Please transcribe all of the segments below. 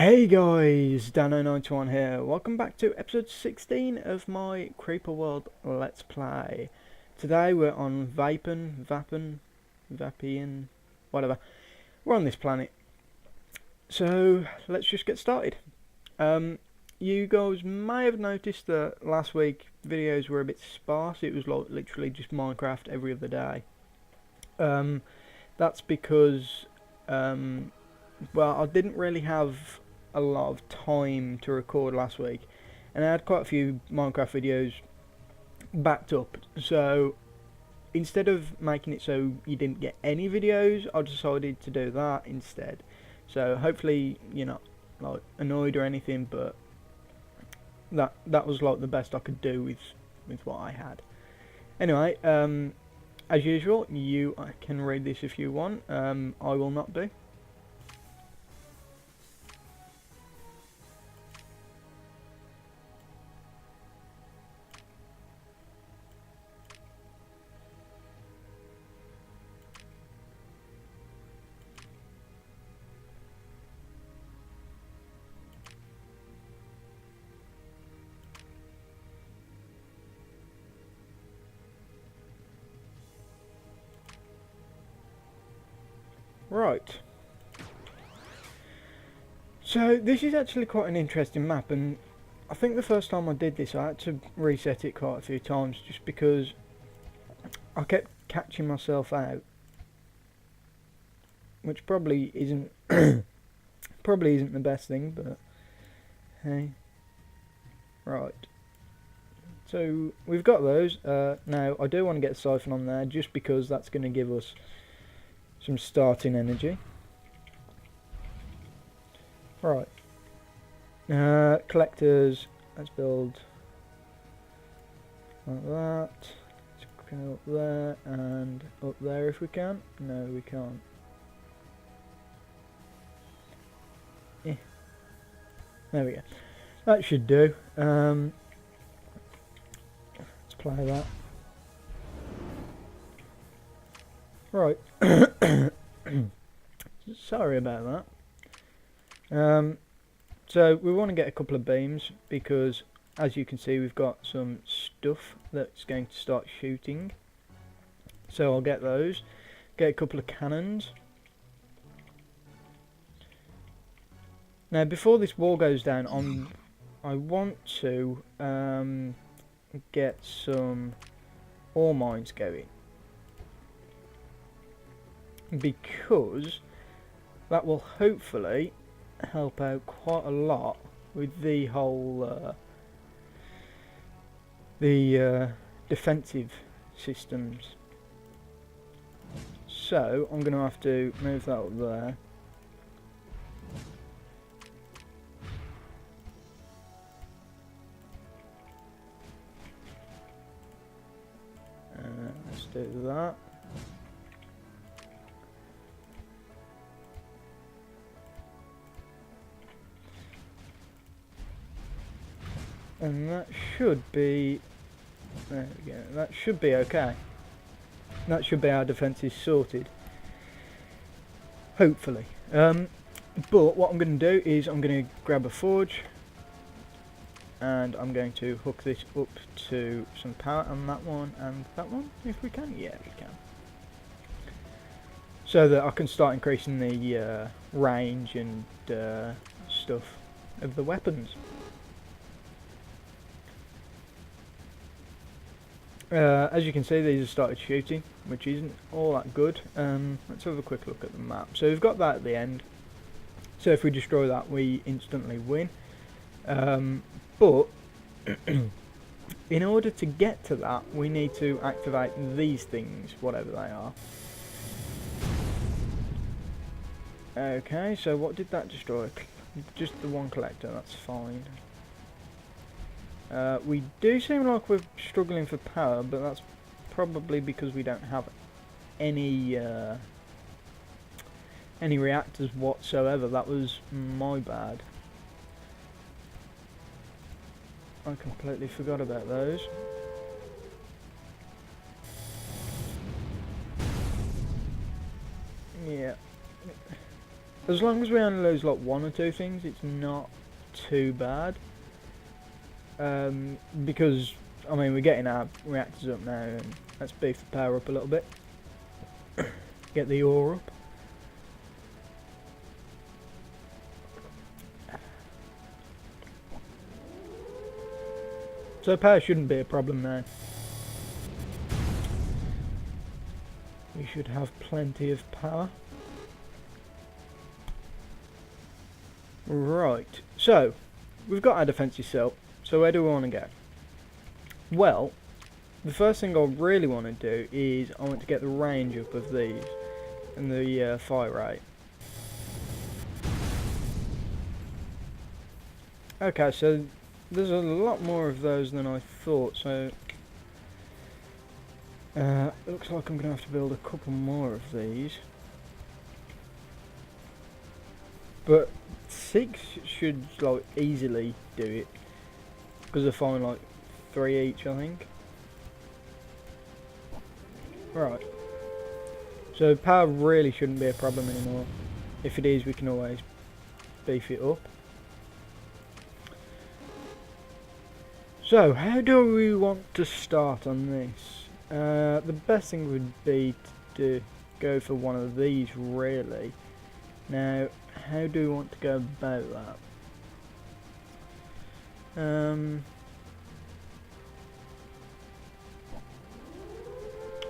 Hey guys, Dano91 here. Welcome back to episode 16 of my Creeper World Let's Play. Today we're on Vapian, whatever. We're on this planet. So let's just get started. You guys may have noticed that last week videos were a bit sparse. It was like literally just Minecraft every other day. That's because well, I didn't really have a lot of time to record last week, and I had quite a few Minecraft videos backed up, so instead of making it so you didn't get any videos, I decided to do that instead. So hopefully you're not like annoyed or anything, but that was like the best I could do with what I had. Anyway, as usual, you can read this if you want. I will not do. Right. So this is actually quite an interesting map, and I think the first time I did this I had to reset it quite a few times just because I kept catching myself out, which probably isn't probably isn't the best thing, but hey. Right. So we've got those. Now I do want to get a siphon on there just because that's going to give us some starting energy. Right. Collectors. Let's build like that. Let's go up there and up there if we can. No, we can't. There we go. That should do. Let's play that. Right. Sorry about that. So we want to get a couple of beams because, as you can see, we've got some stuff that's going to start shooting. So I'll get those. Get a couple of cannons. Now, before this wall goes down, I want to get some ore mines going, because that will hopefully help out quite a lot with the whole defensive systems. So I'm going to have to move that up there. Let's do that. And that should be, there we go, that should be okay. That should be our defences sorted, hopefully. But what I'm going to do is I'm going to grab a forge, and I'm going to hook this up to some power on that one and that one, if we can. Yeah, we can. So that I can start increasing the range and stuff of the weapons. As you can see, these have started shooting, which isn't all that good. Let's have a quick look at the map. So we've got that at the end. So if we destroy that, we instantly win. But in order to get to that, we need to activate these things, whatever they are. Okay, so what did that destroy? Just the one collector, that's fine. We do seem like we're struggling for power, but that's probably because we don't have any reactors whatsoever. That was my bad. I completely forgot about those. Yeah. As long as we only lose like one or two things, it's not too bad. Because, I mean, we're getting our reactors up now, and let's beef the power up a little bit. Get the ore up. So power shouldn't be a problem now. We should have plenty of power. Right, so we've got our defensive cell. So where do we want to go? Well, the first thing I really want to do is I want to get the range up of these and the fire rate. Okay, so there's a lot more of those than I thought, so looks like I'm going to have to build a couple more of these. But 6 should like easily do it, because I find like 3 each, I think. Right. So power really shouldn't be a problem anymore. If it is, we can always beef it up. So, how do we want to start on this? The best thing would be to go for one of these, really. Now, how do we want to go about that?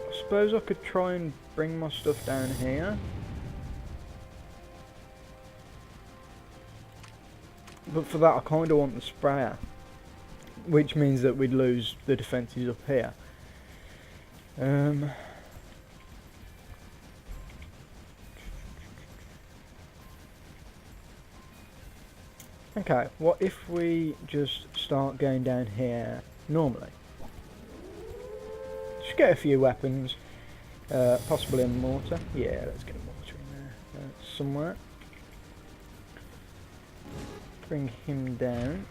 I suppose I could try and bring my stuff down here. But for that I kind of want the sprayer, which means that we'd lose the defences up here. Okay, what if we just start going down here normally? Just get a few weapons, possibly a mortar. Yeah, let's get a mortar in there somewhere. Bring him down.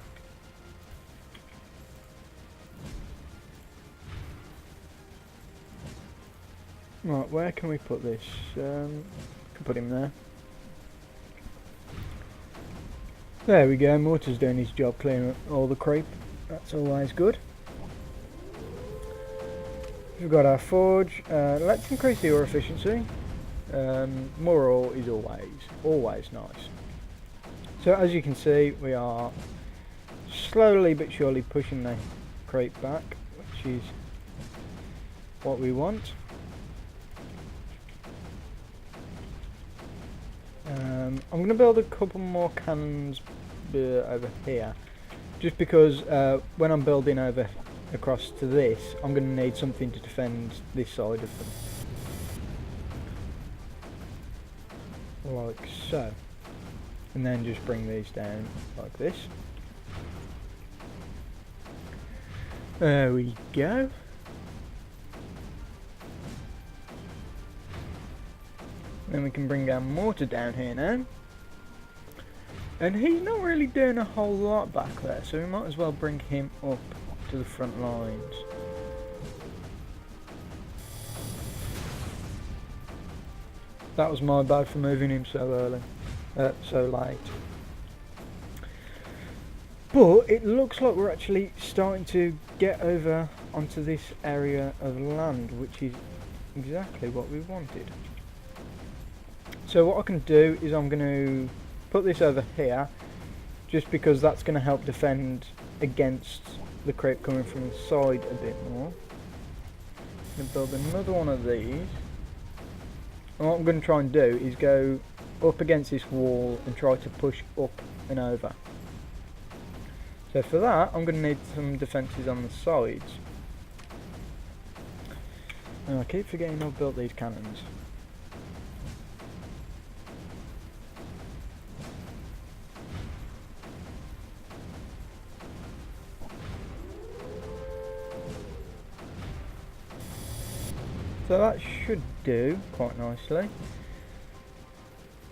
Right, where can we put this? Can put him there. There we go, mortar's doing his job, clearing up all the creep. That's always good. We've got our forge. Let's increase the ore efficiency. More ore is always nice. So as you can see, we are slowly but surely pushing the creep back, which is what we want. I'm going to build a couple more cannons over here, just because when I'm building over across to this, I'm going to need something to defend this side of them, like so, and then just bring these down like this. There we go. Then we can bring our mortar down here now. And he's not really doing a whole lot back there, so we might as well bring him up to the front lines. That was my bad for moving him so early, so late. But it looks like we're actually starting to get over onto this area of land, which is exactly what we wanted. So what I can do is I'm going to put this over here, just because that's going to help defend against the creep coming from the side a bit more. I'm going to build another one of these. And what I'm going to try and do is go up against this wall and try to push up and over. So for that, I'm going to need some defences on the sides. And I keep forgetting I've built these cannons. So that should do quite nicely.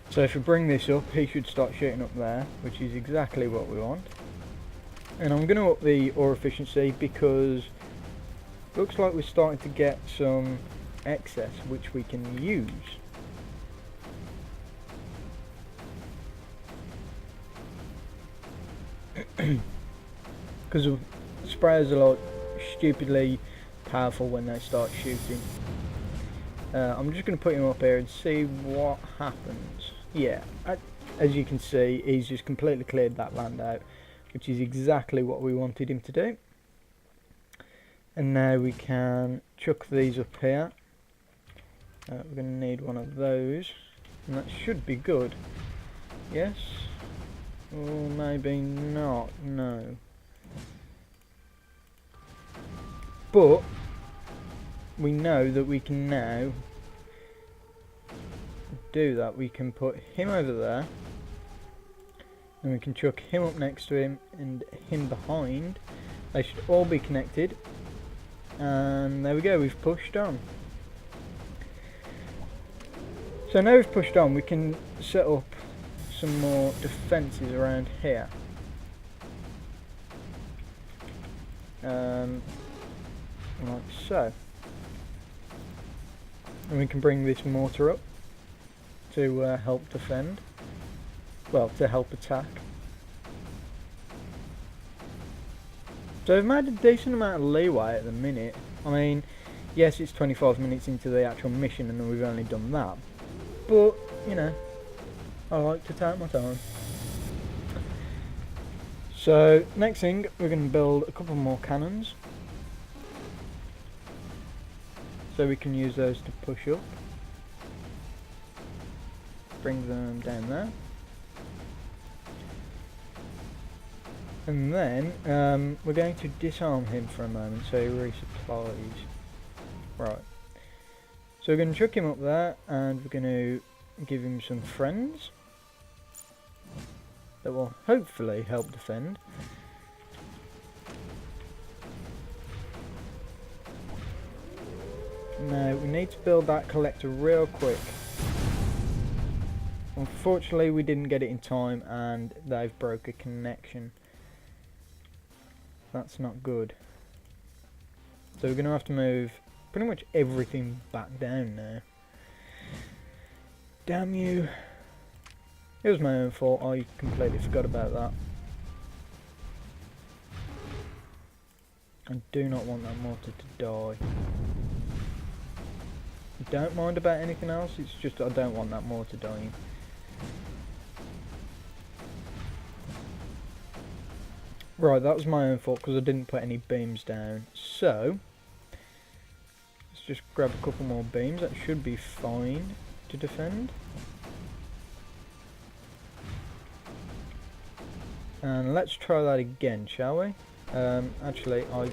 So if we bring this up, he should start shooting up there, which is exactly what we want. And I'm going to up the ore efficiency because it looks like we're starting to get some excess which we can use. because sprayers are like stupidly powerful when they start shooting. I'm just going to put him up here and see what happens. Yeah, as you can see, he's just completely cleared that land out, which is exactly what we wanted him to do. And now we can chuck these up here. We're going to need one of those, and that should be good. Yes? Or maybe not, no. But we know that we can now do that. We can put him over there, and we can chuck him up next to him and him behind. They should all be connected, and there we go, we've pushed on. So now we've pushed on, we can set up some more defences around here. Like so. And we can bring this mortar up to help defend. Well, to help attack. So we've made a decent amount of leeway at the minute. I mean, yes, it's 25 minutes into the actual mission and we've only done that. But, you know, I like to take my time. So, next thing, we're going to build a couple more cannons. So we can use those to push up. Bring them down there. And then, we're going to disarm him for a moment so he resupplies. Right. So we're going to chuck him up there, and we're going to give him some friends that will hopefully help defend. Now we need to build that collector real quick. Unfortunately we didn't get it in time and they've broke a connection. That's not good. So we're going to have to move pretty much everything back down now. Damn you. It was my own fault, I completely forgot about that. I do not want that mortar to die. I don't mind about anything else, it's just I don't want that mortar dying. Right, that was my own fault because I didn't put any beams down. So, let's just grab a couple more beams, that should be fine to defend. And let's try that again, shall we? Actually, I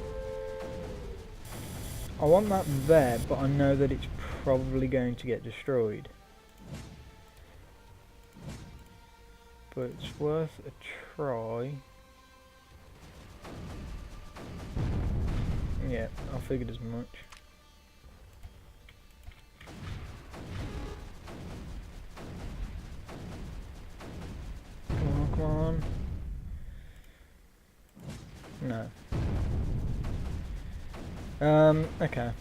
want that there, but I know that it's probably going to get destroyed. But it's worth a try. Yeah, I figured as much. Come on, come on. No. Okay.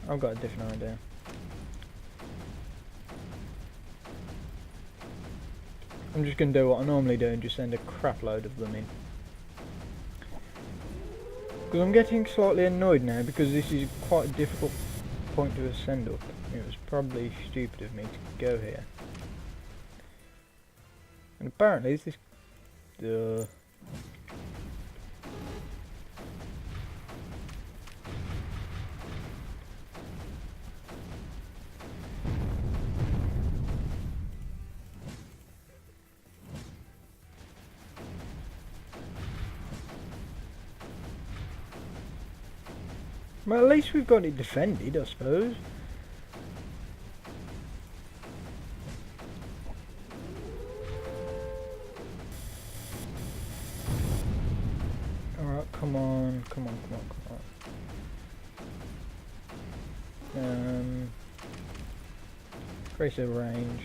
I've got a different idea. I'm just going to do what I normally do and just send a crap load of them in. Because I'm getting slightly annoyed now because this is quite a difficult point to ascend up. It was probably stupid of me to go here. And apparently this is... Well, at least we've got it defended, I suppose. Alright, come on, come on, come on, come on. Increase the range.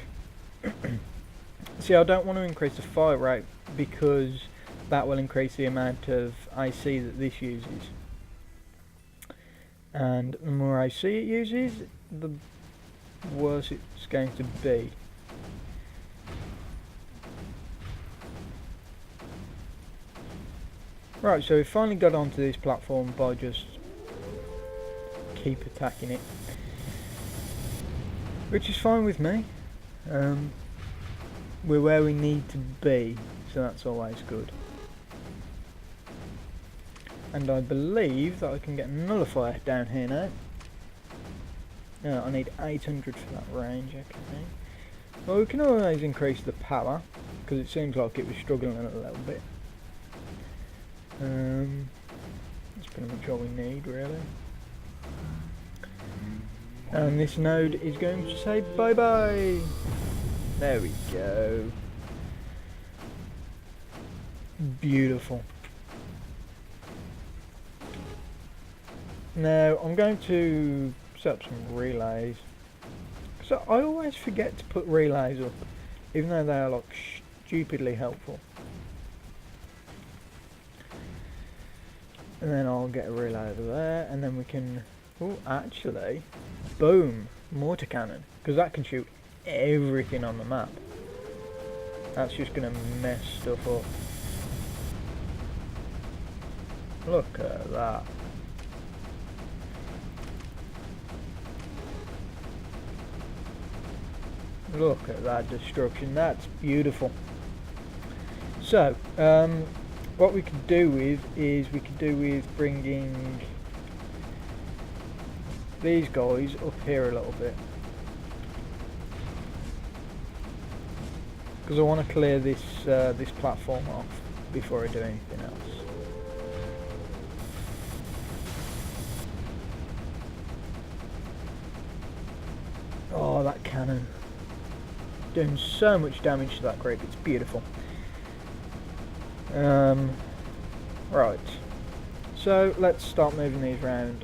See, I don't want to increase the fire rate because that will increase the amount of AC that this uses. And the more AC it uses, the worse it's going to be. Right, so we finally got onto this platform by just keep attacking it, which is fine with me. We're where we need to be, so that's always good. And I believe that I can get a nullifier down here now. I need 800 for that range, okay. Well, we can always increase the power, because it seems like it was struggling a little bit. That's pretty much all we need, really. And this node is going to say bye-bye. There we go. Beautiful. Now, I'm going to set up some relays. So I always forget to put relays up, even though they are like stupidly helpful. And then I'll get a relay over there, and then we can... Oh, actually, boom, mortar cannon, because that can shoot everything on the map. That's just going to mess stuff up. Look at that. Look at that destruction, that's beautiful. So, what we could do with is bringing these guys up here a little bit, because I want to clear this this platform off before I do anything else. Oh, that cannon doing so much damage to that creep, it's beautiful. Right, so let's start moving these around.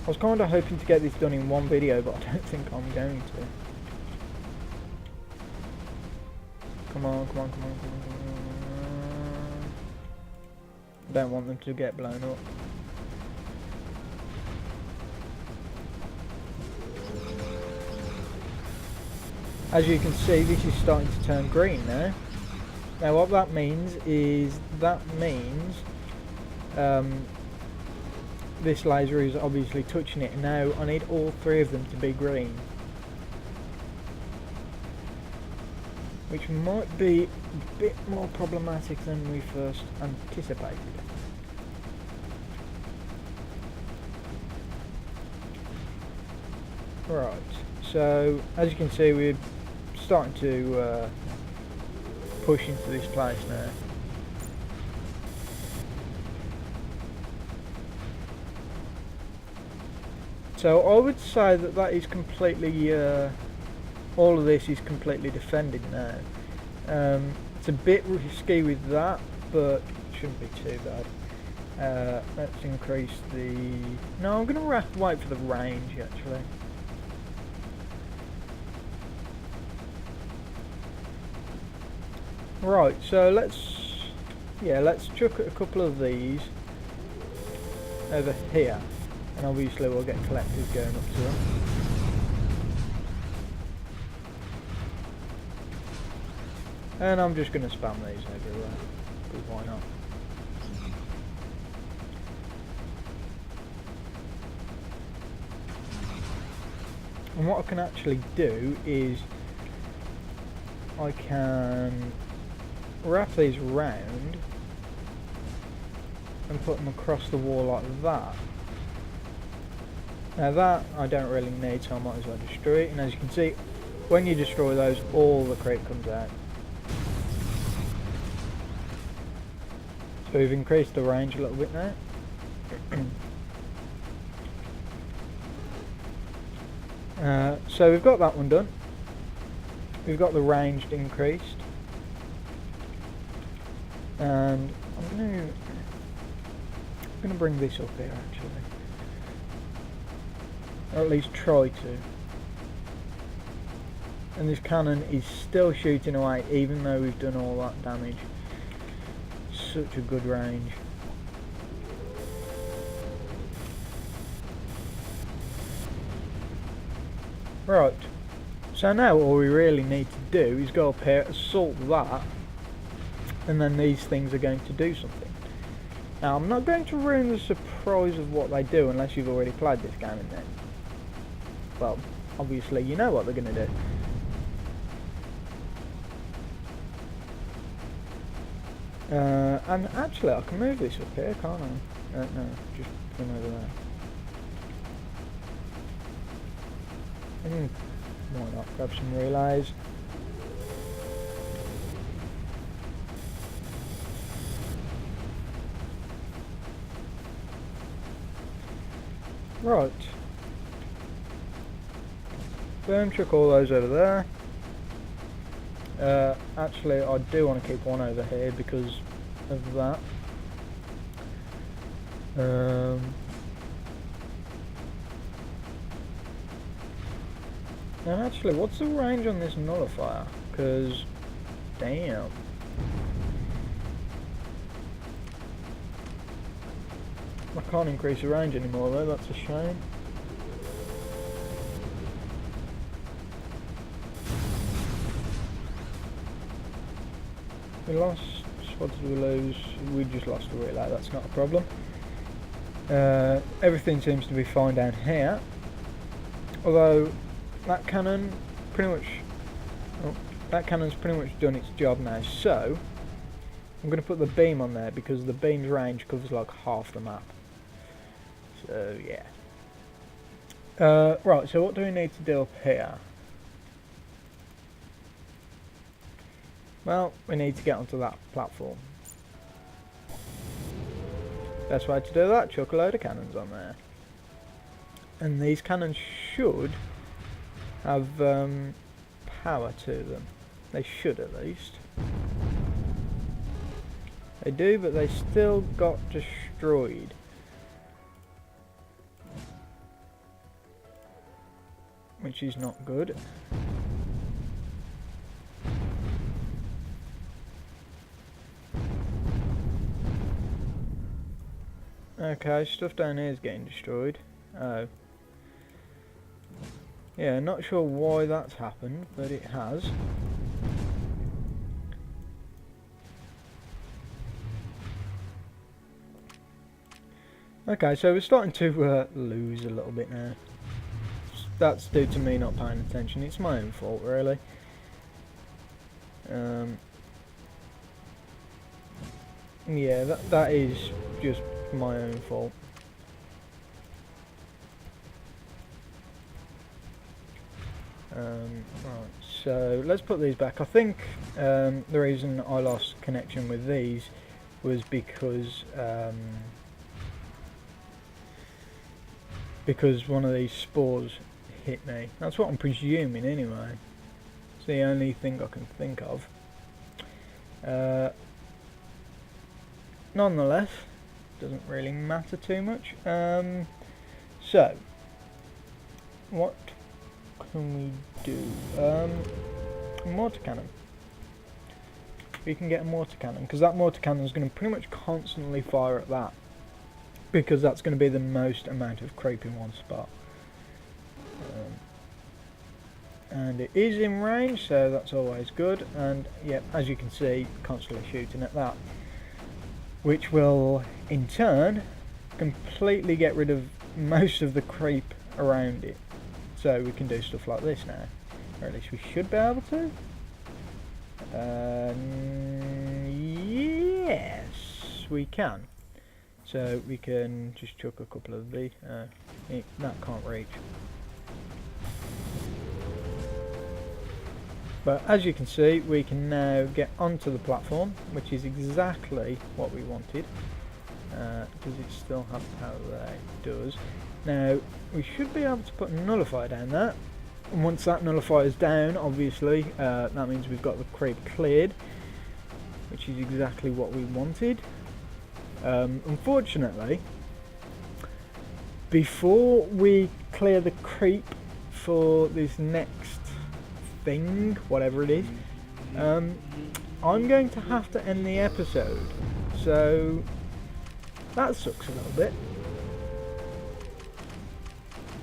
I was kind of hoping to get this done in one video, but I don't think I'm going to. Come on, come on, come on, come on, come on. I don't want them to get blown up. As you can see, this is starting to turn green now. Now what that means is, this laser is obviously touching it. Now I need all three of them to be green, which might be a bit more problematic than we first anticipated. Right, so as you can see, we're starting to push into this place now. So I would say that that is completely, all of this is completely defended now. It's a bit risky with that, but it shouldn't be too bad. Let's increase the... No, I'm going to wait for the range actually. Right, so let's chuck a couple of these over here, and obviously we'll get collectors going up to them. And I'm just going to spam these everywhere, because why not? And what I can actually do is I can wrap these round and put them across the wall like that. Now that I don't really need, so I might as well destroy it. And as you can see, when you destroy those, all the creep comes out. So we've increased the range a little bit now. So we've got that one done. We've got the range increased. And I'm going to bring this up here actually, or at least try to. And this cannon is still shooting away even though we've done all that damage. Such a good range. Right, so now all we really need to do is go up here, assault that, and then these things are going to do something. Now, I'm not going to ruin the surprise of what they do unless you've already played this game, and then, well, obviously you know what they're going to do. And actually, I can move this up here, can't I? No, just put them over there. Why not? Grab some relays. Right. Boom, chuck all those over there. Actually, I do want to keep one over here because of that. And actually, what's the range on this nullifier? Because, damn. I can't increase the range anymore though, that's a shame. We lost, what did we lose? We just lost a relay, that's not a problem. Everything seems to be fine down here. Although, that cannon pretty much, that cannon's pretty much done its job now, so I'm going to put the beam on there because the beam's range covers like half the map. So yeah. Right, so what do we need to do up here? Well, we need to get onto that platform. Best way to do that, chuck a load of cannons on there. And these cannons should have power to them. They should at least. They do, but they still got destroyed. Which is not good. Okay, stuff down here is getting destroyed. Oh. Yeah, not sure why that's happened, but it has. Okay, so we're starting to lose a little bit now. That's due to me not paying attention. It's my own fault, really. Yeah, that is just my own fault. Right, so let's put these back. I think the reason I lost connection with these was because one of these spores hit me. That's what I'm presuming anyway. It's the only thing I can think of. Nonetheless, doesn't really matter too much. So, what can we do? Mortar cannon. We can get a mortar cannon, because that mortar cannon is going to pretty much constantly fire at that, because that's going to be the most amount of creep in one spot. And it is in range, so that's always good. And yeah, as you can see, constantly shooting at that, which will in turn completely get rid of most of the creep around it. So we can do stuff like this now, or at least we should be able to. Yes, we can. So we can just chuck a couple of these. That can't reach. But as you can see, we can now get onto the platform, which is exactly what we wanted. Does it still have power there? It does. Now, we should be able to put a nullifier down there. And once that nullifier is down, obviously, that means we've got the creep cleared, which is exactly what we wanted. Unfortunately, before we clear the creep for this next thing, whatever it is, I'm going to have to end the episode. So that sucks a little bit,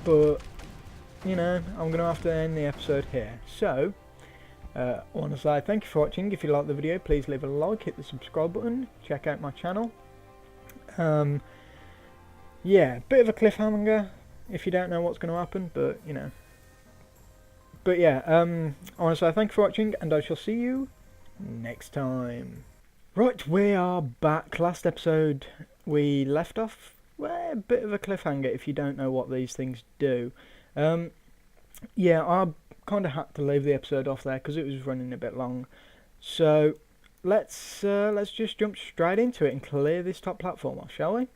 but you know, I'm going to have to end the episode here. So I want to say thank you for watching. If you like the video, please leave a like, hit the subscribe button, check out my channel. Yeah, bit of a cliffhanger if you don't know what's going to happen, but you know. But yeah, I want to say thank you for watching, and I shall see you next time. Right, we are back. Last episode we left off, well, a bit of a cliffhanger if you don't know what these things do. Yeah, I kind of had to leave the episode off there because it was running a bit long. So let's just jump straight into it and clear this top platform off, shall we?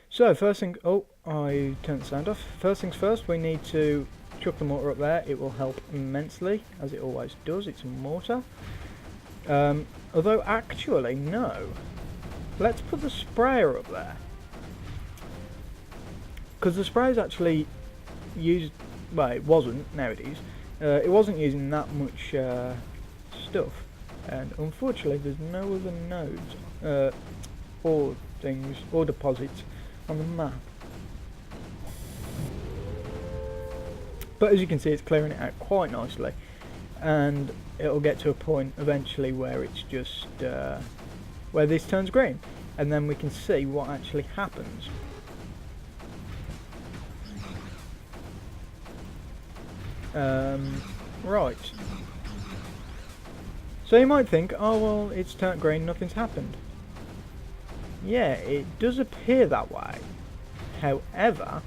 So first thing, oh, I turned the sound off. First things first, we need to chuck the mortar up there. It will help immensely, as it always does. It's a mortar. Although actually, no. Let's put the sprayer up there. Because the sprayer is actually used, well, it wasn't, now it is. It wasn't using that much stuff. And unfortunately, there's no other nodes, or things, or deposits on the map. But as you can see, it's clearing it out quite nicely. And it'll get to a point eventually where it's just where this turns green, and then we can see what actually happens. Right, so you might think, oh well, it's turned green, nothing's happened. Yeah, it does appear that way. However,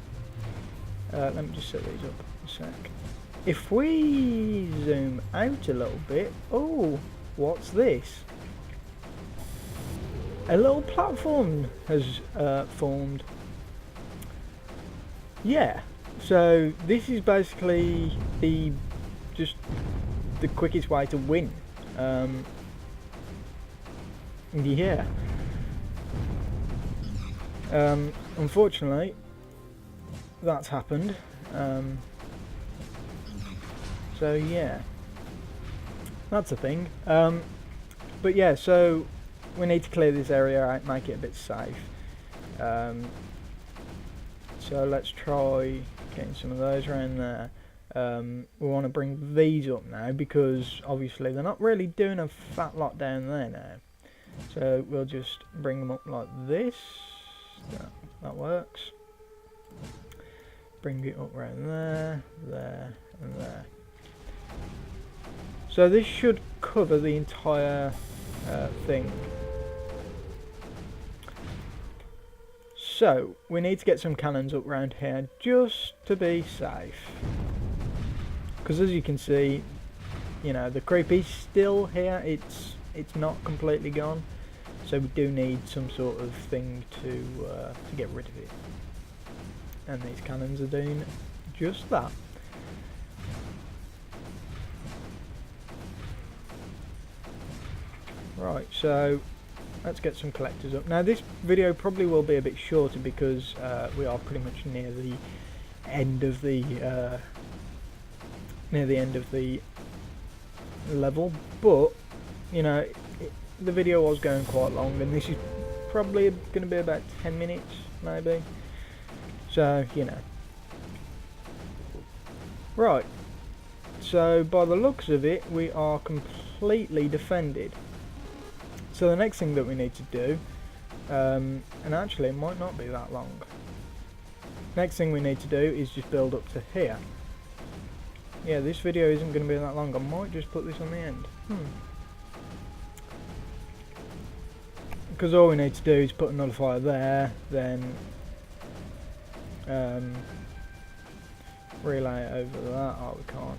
let me just set these up a sec. If we zoom out a little bit, oh, what's this? A little platform has formed. Yeah, so this is basically just the quickest way to win. Yeah. Unfortunately, that's happened. So yeah, that's a thing. But yeah, so we need to clear this area out, make it a bit safe. So let's try getting some of those around there. We want to bring these up now because obviously they're not really doing a fat lot down there now. So we'll just bring them up like this. That works. Bring it up around there, there, and there. So this should cover the entire thing. So we need to get some cannons up around here just to be safe. Because as you can see, you know, the creepy's still here. It's not completely gone. So we do need some sort of thing to get rid of it. And these cannons are doing just that. Right, so let's get some collectors up. Now this video probably will be a bit shorter because we are pretty much near the end of the level, but you know, the video was going quite long, and this is probably going to be about 10 minutes maybe. So you know. Right, so by the looks of it, we are completely defended. So the next thing that we need to do, and actually it might not be that long. Next thing we need to do is just build up to here. Yeah, this video isn't going to be that long. I might just put this on the end. Because all we need to do is put a nullifier there, then relay it over that. Oh, we can't.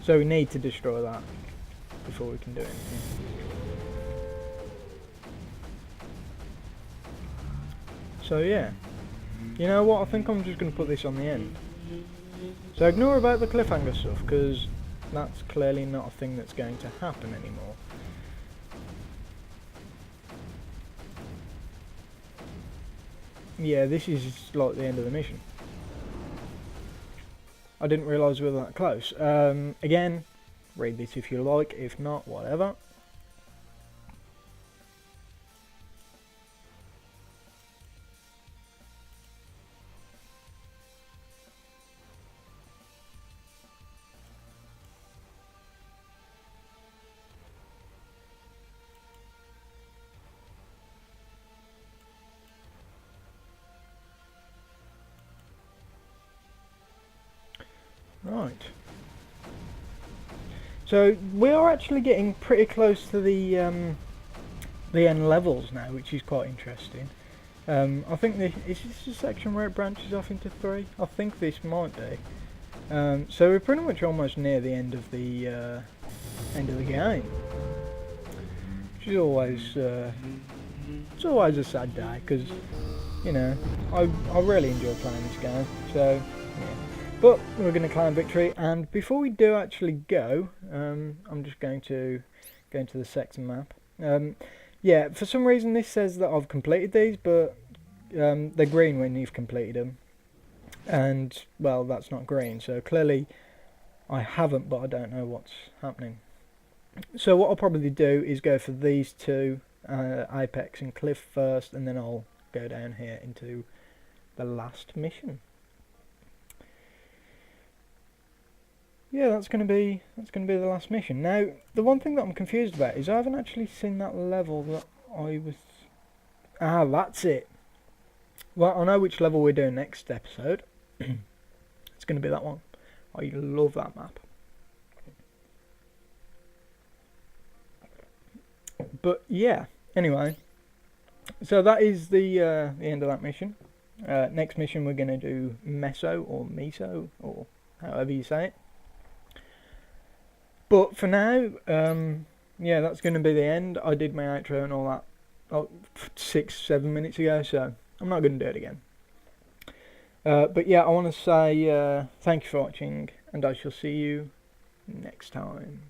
So we need to destroy that before we can do anything. So yeah, you know what, I think I'm just going to put this on the end. So ignore about the cliffhanger stuff, because that's clearly not a thing that's going to happen anymore. Yeah, this is like the end of the mission. I didn't realise we were that close. Again, read this if you like, if not, whatever. Right. So we are actually getting pretty close to the end levels now, which is quite interesting. I think is this the section where it branches off into 3? I think this might be. So we're pretty much almost near the end of the game, which is always it's always a sad day because you know I really enjoy playing this game. So yeah, but we're going to claim victory, and before we do actually go, I'm just going to go into the section map. Yeah, for some reason this says that I've completed these, but they're green when you've completed them. And, well, that's not green, so clearly I haven't, but I don't know what's happening. So what I'll probably do is go for these two, Apex and Cliff first, and then I'll go down here into the last mission. Yeah, that's gonna be the last mission. Now, the one thing that I'm confused about is I haven't actually seen that level that I was. Ah, that's it. Well, I know which level we're doing next episode. It's gonna be that one. I love that map. But yeah, anyway, so that is the end of that mission. Next mission we're gonna do Meso or Miso or however you say it. But for now, yeah, that's going to be the end. I did my outro and all that 6-7 minutes ago, so I'm not going to do it again. But yeah, I want to say thank you for watching, and I shall see you next time.